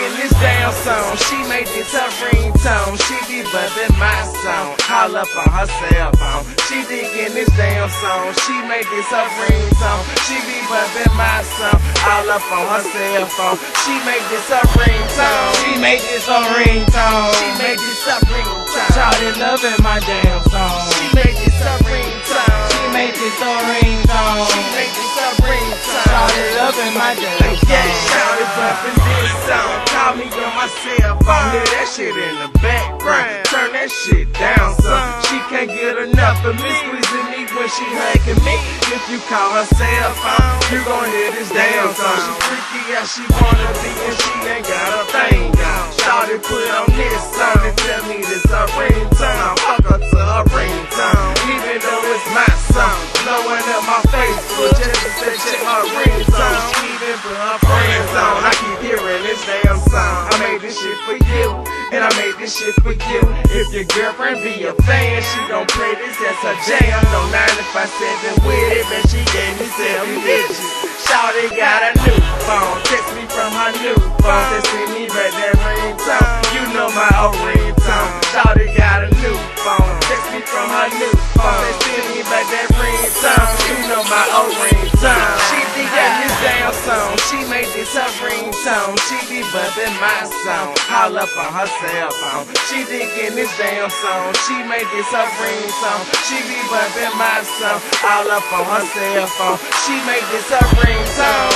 digging this damn song. She made this her ringtone. She be bumping my song. Call up on her cell phone. She digging this damn song. She made this her ringtone. She be bumping my song. All up on her cell phone. She made this her ringtone. She made this her ringtone. She made this her ringtone. Shawty loving my damn song. She made this her ringtone. She made this her ringtone. She made this her ringtone. Shawty loving my damn song. Yeah, shawty bumping this song. Call me on my cell phone. Hear that shit in the background. Turn that shit down, son. She can't get enough of me squeezing me when she hugging me. If you call her cell phone, you gon' hear this damn song. She freaky as she wanna be and she ain't got a thing on. Shawty put on this song and tell me this her ringtone. I fuck her to her ringtone, even though it's my song. Blowing up my Facebook just to say check my ringtone. She even put her friends on. I keep hearing this damn song. I made this shit for you, and I made this shit for you. If your girlfriend be a fan, she gon' play this as her jam. No 957 with it, man, she gave me 7 digits. Shawty got a new phone, text me from her new phone. They send me back that ringtone, you know my old ringtone. Shawty got a new phone, text me from her new phone. They send me back that ringtone, you know my old ringtone. She digging this damn song, she made this her ringtone. She be bumping my song, all up on her cell phone. She digging this damn song, she made this her ringtone. She be bumping my song, all up on her cell phone. She made this her ringtone.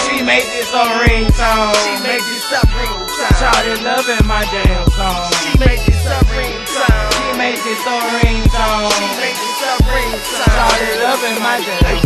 She made this her ringtone. She made this her ringtone. Shawty loving my damn song. She made this her ringtone. She made this her ringtone. She made this her ringtone. Shawty loving my damn song.